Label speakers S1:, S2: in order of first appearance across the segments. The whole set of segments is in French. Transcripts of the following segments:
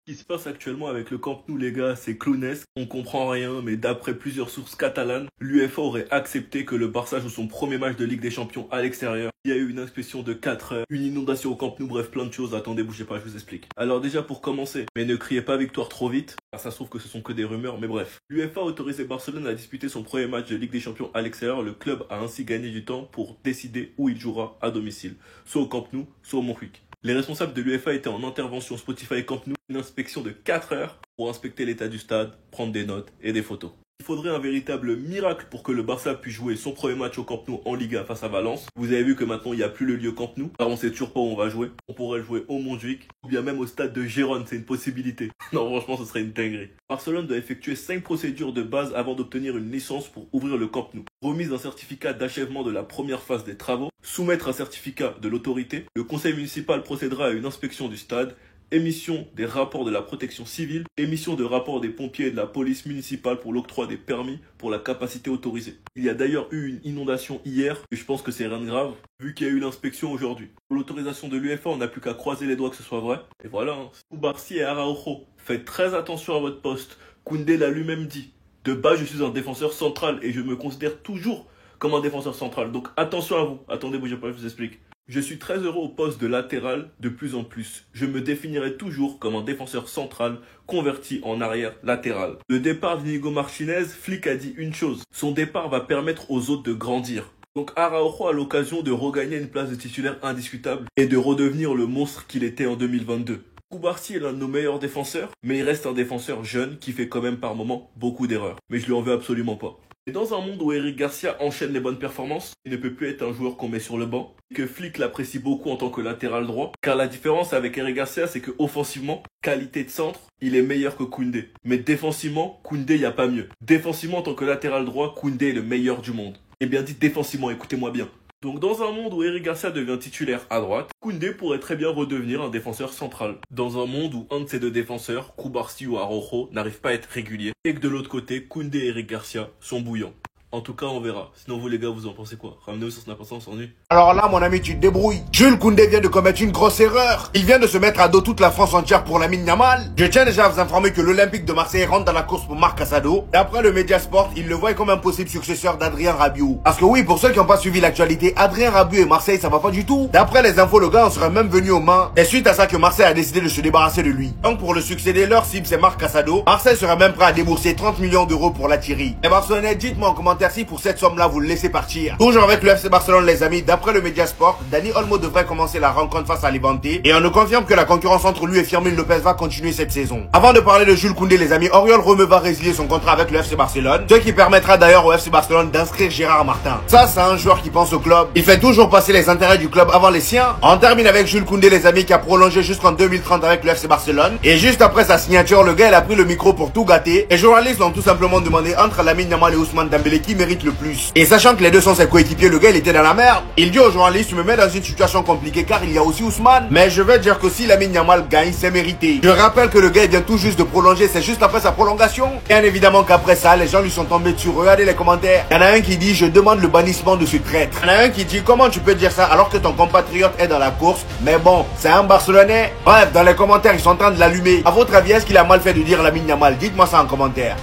S1: Ce qui se passe actuellement avec le Camp Nou, les gars, c'est clownesque. On comprend rien, mais d'après plusieurs sources catalanes, l'UEFA aurait accepté que le Barça joue son premier match de Ligue des Champions à l'extérieur. Il y a eu une inspection de 4 heures, une inondation au Camp Nou, bref, plein de choses. Attendez, bougez pas, je vous explique. Alors déjà, pour commencer, mais ne criez pas victoire trop vite, car ça se trouve que ce sont que des rumeurs, mais bref. L'UEFA a autorisé Barcelone à disputer son premier match de Ligue des Champions à l'extérieur. Le club a ainsi gagné du temps pour décider où il jouera à domicile, soit au Camp Nou, soit au Montjuic. Les responsables de l'UEFA étaient en intervention Spotify et Camp Nou, une inspection de 4 heures pour inspecter l'état du stade, prendre des notes et des photos. Il faudrait un véritable miracle pour que le Barça puisse jouer son premier match au Camp Nou en Liga face à Valence. Vous avez vu que maintenant il n'y a plus le lieu Camp Nou, car on sait toujours pas où on va jouer. On pourrait jouer au Montjuic ou bien même au stade de Gérone, c'est une possibilité. Non, franchement, ce serait une dinguerie. Barcelone doit effectuer 5 procédures de base avant d'obtenir une licence pour ouvrir le Camp Nou. Remise d'un certificat d'achèvement de la première phase des travaux, soumettre un certificat de l'autorité, le conseil municipal procédera à une inspection du stade, émission des rapports de la protection civile, émission de rapports des pompiers et de la police municipale pour l'octroi des permis pour la capacité autorisée. Il y a d'ailleurs eu une inondation hier, et je pense que c'est rien de grave, vu qu'il y a eu l'inspection aujourd'hui. Pour l'autorisation de l'UEFA, on n'a plus qu'à croiser les doigts que ce soit vrai. Et voilà, Koubarsi et Araujo, faites très attention à votre poste. Koundé l'a lui-même dit. De base, je suis un défenseur central et je me considère toujours comme un défenseur central. Donc attention à vous. Attendez, bougez pas, je vous explique. Je suis très heureux au poste de latéral de plus en plus. Je me définirai toujours comme un défenseur central converti en arrière latéral. Le départ d'Inigo Martinez, Flick a dit une chose. Son départ va permettre aux autres de grandir. Donc Araujo a l'occasion de regagner une place de titulaire indiscutable et de redevenir le monstre qu'il était en 2022. Koubarsi est l'un de nos meilleurs défenseurs, mais il reste un défenseur jeune qui fait quand même par moments beaucoup d'erreurs. Mais je lui en veux absolument pas. Et dans un monde où Eric Garcia enchaîne les bonnes performances, il ne peut plus être un joueur qu'on met sur le banc, et que Flick l'apprécie beaucoup en tant que latéral droit, car la différence avec Eric Garcia, c'est que offensivement, qualité de centre, il est meilleur que Koundé. Mais défensivement, Koundé, il n'y a pas mieux. Défensivement, en tant que latéral droit, Koundé est le meilleur du monde. Et bien dit défensivement, écoutez-moi bien. Donc dans un monde où Eric Garcia devient titulaire à droite, Koundé pourrait très bien redevenir un défenseur central. Dans un monde où un de ces deux défenseurs, Koubarsi ou Araujo, n'arrive pas à être régulier, et que de l'autre côté, Koundé et Eric Garcia sont bouillants. En tout cas, on verra. Sinon, vous les gars, vous en pensez quoi? Ramenez-vous sur Snap, on s'ennuie.
S2: Alors là, mon ami, tu te débrouilles. Jules Koundé vient de commettre une grosse erreur. Il vient de se mettre à dos toute la France entière pour Lamine Yamal. Je tiens déjà à vous informer que l'Olympique de Marseille rentre dans la course pour Marc Casado. D'après le Mediasport, il le voit comme un possible successeur d'Adrien Rabiot. Parce que oui, pour ceux qui n'ont pas suivi l'actualité, Adrien Rabiot et Marseille, ça va pas du tout. D'après les infos, le gars en serait même venu aux mains. Et suite à ça que Marseille a décidé de se débarrasser de lui. Donc pour le succéder, leur cible c'est Marc Casado. Marseille serait même prêt à débourser 30 millions d'euros pour l'attirer. Et Barcelonais, dites-moi en commentaire si pour cette somme-là, vous le laissez partir. Toujours avec le FC Barcelone, les amis, d'après le Mediasport, Dani Olmo devrait commencer la rencontre face à Levante et on nous confirme que la concurrence entre lui et Firmino Lopez va continuer cette saison. Avant de parler de Jules Koundé, les amis, Oriol Romeu va résilier son contrat avec le FC Barcelone, ce qui permettra d'ailleurs au FC Barcelone d'inscrire Gérard Martin. Ça, c'est un joueur qui pense au club. Il fait toujours passer les intérêts du club avant les siens. On termine avec Jules Koundé, les amis, qui a prolongé jusqu'en 2030 avec le FC Barcelone. Et juste après sa signature, le gars, il a pris le micro pour tout gâter. Et les journalistes l'ont tout simplement demandé entre Lamine Yamal et Ousmane Dembélé qui mérite le plus. Et sachant que les deux sont ses coéquipiers, le gars il était dans la merde. Il dit aux journalistes, tu me mets dans une situation compliquée car il y a aussi Ousmane. Mais je vais dire que si Lamine Yamal gagne, c'est mérité. Je rappelle que le gars il vient tout juste de prolonger, c'est juste après sa prolongation. Bien évidemment qu'après ça, les gens lui sont tombés dessus. Regardez les commentaires. Il y en a un qui dit, je demande le bannissement de ce traître. Il y en a un qui dit, comment tu peux dire ça alors que ton compatriote est dans la course? Mais bon, c'est un Barcelonais. Bref, dans les commentaires, ils sont en train de l'allumer. À votre avis, est-ce qu'il a mal fait de dire Lamine Yamal? Dites-moi ça en commentaire.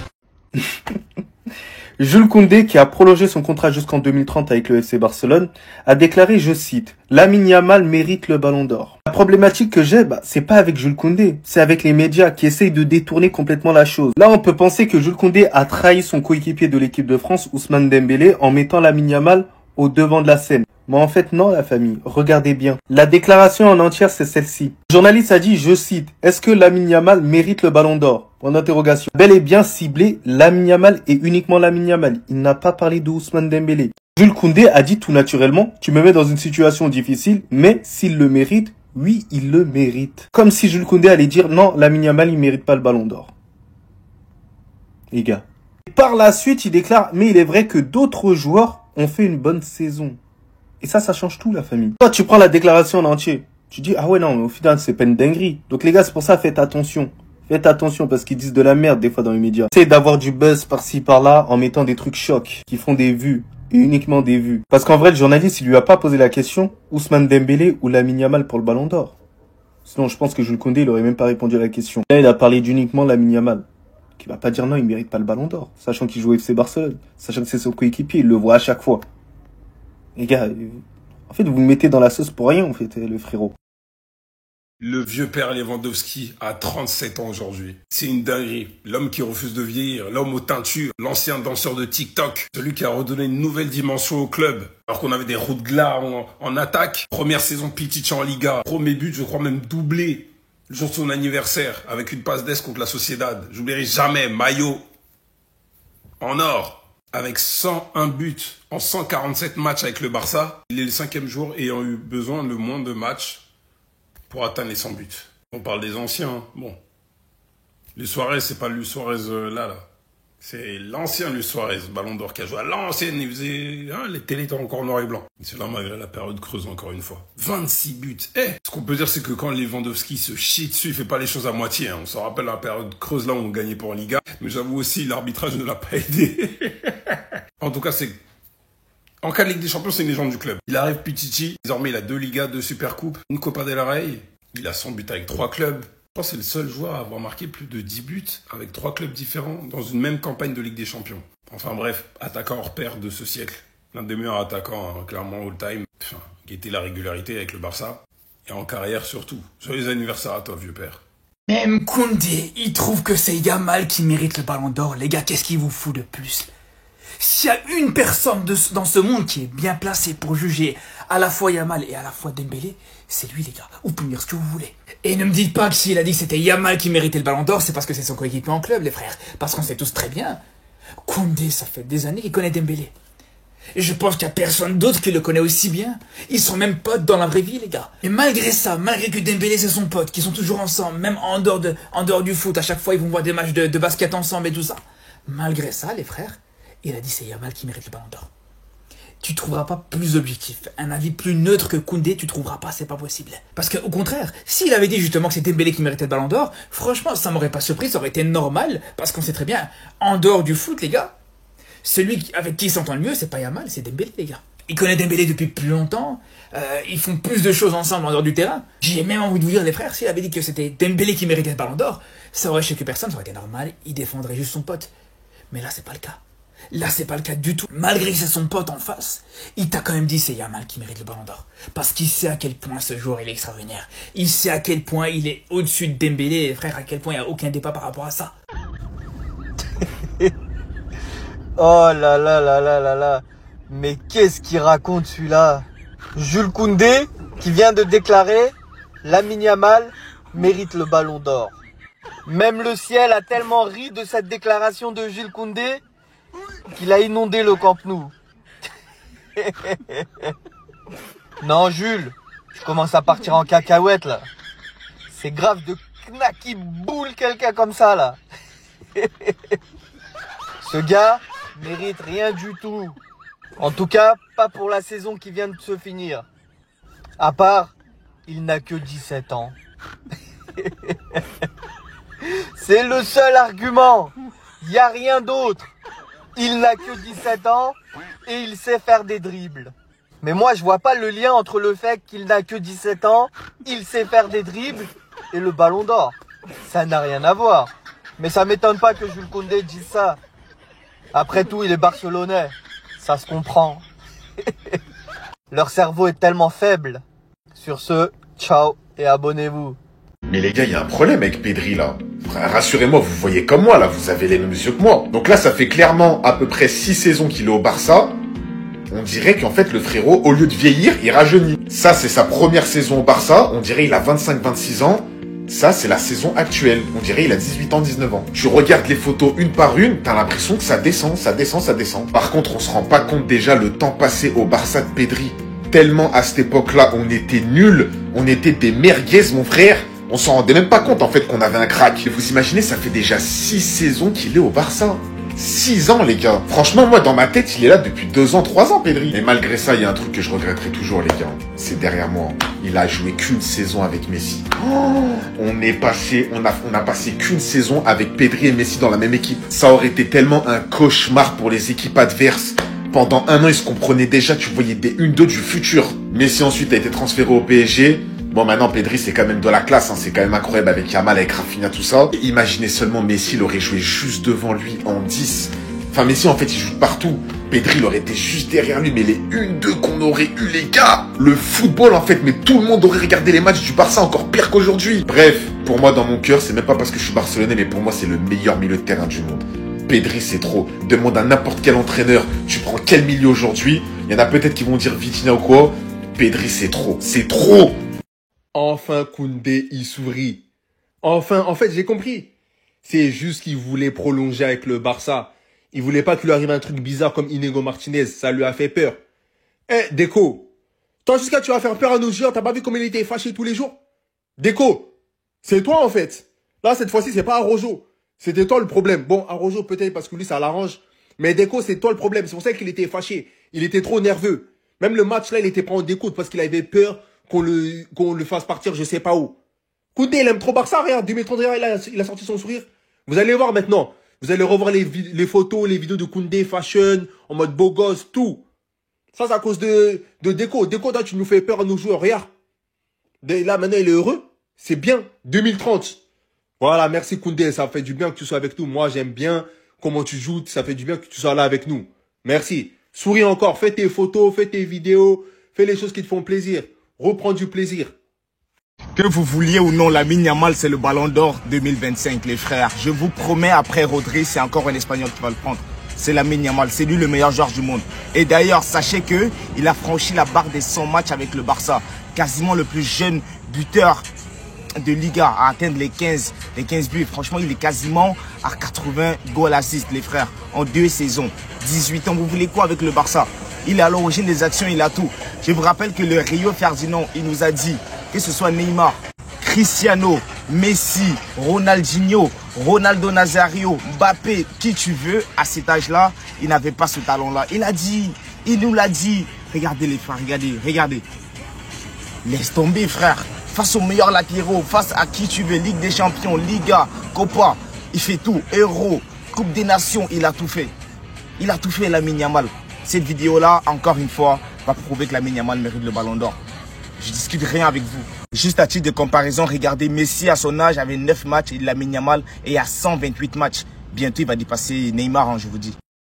S3: Jules Koundé, qui a prolongé son contrat jusqu'en 2030 avec le FC Barcelone, a déclaré, je cite, « Lamine Yamal mérite le ballon d'or ». La problématique que j'ai, c'est pas avec Jules Koundé, c'est avec les médias qui essayent de détourner complètement la chose. Là, on peut penser que Jules Koundé a trahi son coéquipier de l'équipe de France, Ousmane Dembélé, en mettant Lamine Yamal au devant de la scène. Mais en fait, non, la famille. Regardez bien. La déclaration en entière, c'est celle-ci. Le journaliste a dit, je cite, « Est-ce que Lamine Yamal mérite le ballon d'or ?» Point d'interrogation. Bel et bien ciblé Lamine Yamal et uniquement Lamine Yamal. Il n'a pas parlé de Ousmane Dembélé. Jules Koundé a dit tout naturellement, tu me mets dans une situation difficile, mais s'il le mérite, oui, il le mérite. Comme si Jules Koundé allait dire, non, Lamine Yamal, il mérite pas le ballon d'or. Les gars. Par la suite, il déclare, mais il est vrai que d'autres joueurs ont fait une bonne saison. Et ça change tout, la famille. Toi, tu prends la déclaration en entier. Tu dis, ah ouais, non, mais au final, c'est pas une dinguerie. Donc, les gars, c'est pour ça, faites attention. Faites attention parce qu'ils disent de la merde des fois dans les médias. Essayez d'avoir du buzz par-ci par-là en mettant des trucs chocs qui font des vues. Et uniquement des vues. Parce qu'en vrai, le journaliste, il lui a pas posé la question Ousmane Dembélé ou Lamine Yamal pour le ballon d'or. Sinon, je pense que Jules Koundé, il aurait même pas répondu à la question. Là, il a parlé d'uniquement Lamine Yamal. Qui va pas dire non, il mérite pas le ballon d'or. Sachant qu'il joue au FC Barcelone. Sachant que c'est son coéquipier, il le voit à chaque fois. Les gars, en fait, vous me mettez dans la sauce pour rien, en fait, le frérot.
S4: Le vieux père Lewandowski a 37 ans aujourd'hui. C'est une dinguerie. L'homme qui refuse de vieillir, l'homme aux teintures, l'ancien danseur de TikTok, celui qui a redonné une nouvelle dimension au club. Alors qu'on avait des roues de glas en attaque. Première saison Pichichi en Liga. Premier but, je crois même doublé. Le jour de son anniversaire, avec une passe d'ess contre la Sociedad. J'oublierai jamais, maillot en or. Avec 101 buts en 147 matchs avec le Barça. Il est le 5e jour ayant eu besoin de moins de matchs pour atteindre les 100 buts. On parle des anciens, hein. Bon. Luis Suarez, c'est pas Luis Suarez là. C'est l'ancien Luis Suarez, Ballon d'Or, qui a joué à l'ancienne. Il faisait... les télés étaient encore noir et blanc. C'est là malgré la période creuse, encore une fois. 26 buts. Ce qu'on peut dire, c'est que quand Lewandowski se chie dessus, il fait pas les choses à moitié. Hein. On s'en rappelle la période creuse, là, où on gagnait pour Liga. Mais j'avoue aussi, l'arbitrage ne l'a pas aidé. En tout cas, c'est... En cas de Ligue des Champions, c'est une légende du club. Il arrive Pichichi. Désormais, il a 2 Ligas, 2 Supercoupes, une Copa del Rey. Il a 100 buts avec 3 clubs. Je pense que c'est le seul joueur à avoir marqué plus de 10 buts avec 3 clubs différents dans une même campagne de Ligue des Champions. Enfin bref, attaquant hors pair de ce siècle. L'un des meilleurs attaquants, hein, clairement all-time, qui était la régularité avec le Barça. Et en carrière surtout. Joyeux anniversaire à toi, vieux père.
S5: Même Koundé, il trouve que c'est Yamal qui mérite le ballon d'or. Les gars, qu'est-ce qu'il vous fout de plus? S'il y a une personne dans ce monde qui est bien placée pour juger à la fois Yamal et à la fois Dembélé, c'est lui, les gars. Vous pouvez me dire ce que vous voulez. Et ne me dites pas que s'il a dit que c'était Yamal qui méritait le ballon d'or, c'est parce que c'est son coéquipier en club, les frères. Parce qu'on sait tous très bien. Koundé, ça fait des années qu'il connaît Dembélé. Et je pense qu'il n'y a personne d'autre qui le connaît aussi bien. Ils sont même potes dans la vraie vie, les gars. Et malgré ça, malgré que Dembélé c'est son pote, qu'ils sont toujours ensemble, même en dehors du foot, à chaque fois ils vont voir des matchs de basket ensemble et tout ça. Malgré ça, les frères, il a dit c'est Yamal qui mérite le ballon d'or. Tu trouveras pas plus objectif, un avis plus neutre que Koundé, tu trouveras pas, c'est pas possible. Parce que au contraire, s'il avait dit justement que c'était Dembélé qui méritait le ballon d'or, franchement, ça m'aurait pas surpris, ça aurait été normal, parce qu'on sait très bien, en dehors du foot, les gars, celui avec qui il s'entend le mieux, c'est pas Yamal, c'est Dembélé, les gars. Il connaît Dembélé depuis plus longtemps, ils font plus de choses ensemble en dehors du terrain. J'ai même envie de vous dire, les frères, s'il avait dit que c'était Dembélé qui méritait le ballon d'or, ça aurait choqué personne, ça aurait été normal, il défendrait juste son pote. Mais là, c'est pas le cas. Là, c'est pas le cas du tout. Malgré que c'est son pote en face, il t'a quand même dit c'est Yamal qui mérite le ballon d'or. Parce qu'il sait à quel point ce joueur il est extraordinaire. Il sait à quel point il est au-dessus de Dembélé, et frère, à quel point il n'y a aucun débat par rapport à ça.
S6: Oh là là là là là là. Mais qu'est-ce qu'il raconte celui-là? Jules Koundé, qui vient de déclarer Lamine Yamal mérite le ballon d'or. Même le ciel a tellement ri de cette déclaration de Jules Koundé qu'il a inondé le Camp Nou. Non, Jules, je commence à partir en cacahuète là. C'est grave de knacky boule quelqu'un comme ça là. Ce gars mérite rien du tout. En tout cas, pas pour la saison qui vient de se finir. À part, il n'a que 17 ans. C'est le seul argument. Il n'y a rien d'autre. Il n'a que 17 ans et il sait faire des dribbles. Mais moi, je vois pas le lien entre le fait qu'il n'a que 17 ans, il sait faire des dribbles et le ballon d'or. Ça n'a rien à voir. Mais ça m'étonne pas que Jules Koundé dise ça. Après tout, il est barcelonais. Ça se comprend. Leur cerveau est tellement faible. Sur ce, ciao et abonnez-vous.
S2: Mais les gars, il y a un problème avec Pedri là. Rassurez-moi, vous voyez comme moi là, vous avez les mêmes yeux que moi. Donc là, ça fait clairement à peu près 6 saisons qu'il est au Barça. On dirait qu'en fait, le frérot, au lieu de vieillir, il rajeunit. Ça, c'est sa première saison au Barça. On dirait il a 25-26 ans. Ça, c'est la saison actuelle. On dirait il a 18 ans, 19 ans. Tu regardes les photos une par une, t'as l'impression que ça descend, ça descend, ça descend. Par contre, on se rend pas compte déjà le temps passé au Barça de Pedri. Tellement à cette époque-là, on était nuls. On était des merguez, mon frère. On s'en rendait même pas compte en fait qu'on avait un crack. Et vous imaginez, ça fait déjà 6 saisons qu'il est au Barça. 6 ans les gars. Franchement, moi dans ma tête, il est là depuis 2 ans, 3 ans, Pedri. Et malgré ça, il y a un truc que je regretterai toujours les gars. C'est derrière moi. Il a joué qu'une saison avec Messi. Oh, on a passé qu'une saison avec Pedri et Messi dans la même équipe. Ça aurait été tellement un cauchemar pour les équipes adverses. Pendant 1 an, ils se comprenaient déjà, tu voyais des 1-2 du futur. Messi ensuite a été transféré au PSG. Bon, maintenant, Pedri, c'est quand même de la classe, hein. C'est quand même incroyable avec Yamal, avec Rafinha, tout ça. Et imaginez seulement Messi, il aurait joué juste devant lui en 10. Enfin, Messi, en fait, il joue partout. Pedri, il aurait été juste derrière lui, mais les 1-2 qu'on aurait eu, les gars. Le football, en fait, mais tout le monde aurait regardé les matchs du Barça encore pire qu'aujourd'hui. Bref, pour moi, dans mon cœur, c'est même pas parce que je suis barcelonais, mais pour moi, c'est le meilleur milieu de terrain du monde. Pedri, c'est trop. Demande à n'importe quel entraîneur, tu prends quel milieu aujourd'hui? Il y en a peut-être qui vont dire Vitinha ou quoi. Pedri, c'est trop. C'est trop.
S7: Enfin, Koundé, il sourit. Enfin, en fait, j'ai compris. C'est juste qu'il voulait prolonger avec le Barça. Il voulait pas qu'il lui arrive un truc bizarre comme Inigo Martinez. Ça lui a fait peur. Eh, Deco. Toi, jusqu'à tu vas faire peur à nos joueurs. T'as pas vu comme il était fâché tous les jours? Deco. C'est toi, en fait. Là, cette fois-ci, c'est pas Araujo. C'était toi le problème. Bon, Araujo, peut-être parce que lui, ça l'arrange. Mais Deco, c'est toi le problème. C'est pour ça qu'il était fâché. Il était trop nerveux. Même le match, là, il était pas en découte parce qu'il avait peur qu'on le fasse partir je sais pas où. Koundé, il aime trop Barça, regarde, 2031, il a sorti son sourire. Vous allez voir maintenant. Vous allez revoir les photos, les vidéos de Koundé, fashion, en mode beau gosse, tout. Ça, c'est à cause de Deco. Deco, toi, tu nous fais peur à nos joueurs, regarde. Là, maintenant, il est heureux. C'est bien. 2030. Voilà, merci Koundé, ça fait du bien que tu sois avec nous. Moi, j'aime bien comment tu joues, ça fait du bien que tu sois là avec nous. Merci. Souris encore, fais tes photos, fais tes vidéos, fais les choses qui te font plaisir. Reprends du plaisir.
S8: Que vous vouliez ou non, Lamine Yamal, c'est le Ballon d'Or 2025, les frères. Je vous promets, après Rodri, c'est encore un Espagnol qui va le prendre. C'est Lamine Yamal, c'est lui le meilleur joueur du monde. Et d'ailleurs, sachez que il a franchi la barre des 100 matchs avec le Barça. Quasiment le plus jeune buteur de Liga à atteindre les 15 buts. Franchement, il est quasiment à 80 goals assists, les frères, en 2 saisons. 18 ans, vous voulez quoi avec le Barça? Il est à l'origine des actions, il a tout. Je vous rappelle que le Rio Ferdinand, il nous a dit que ce soit Neymar, Cristiano, Messi, Ronaldinho, Ronaldo Nazario, Mbappé, qui tu veux, à cet âge-là, il n'avait pas ce talent-là. Il a dit, il nous l'a dit. Regardez les frères, regardez. Laisse tomber, frère. Face aux meilleurs latéraux, face à qui tu veux, Ligue des Champions, Liga, Copa, il fait tout. Euro, Coupe des Nations, il a tout fait. Il a tout fait, Lamine Yamal. Cette vidéo-là, encore une fois, va prouver que Lamine Yamal mérite le Ballon d'Or. Je discute rien avec vous. Juste à titre de comparaison, regardez, Messi à son âge avait 9 matchs et Lamine Yamal est à 128 matchs. Bientôt, il va dépasser Neymar, hein, je vous dis.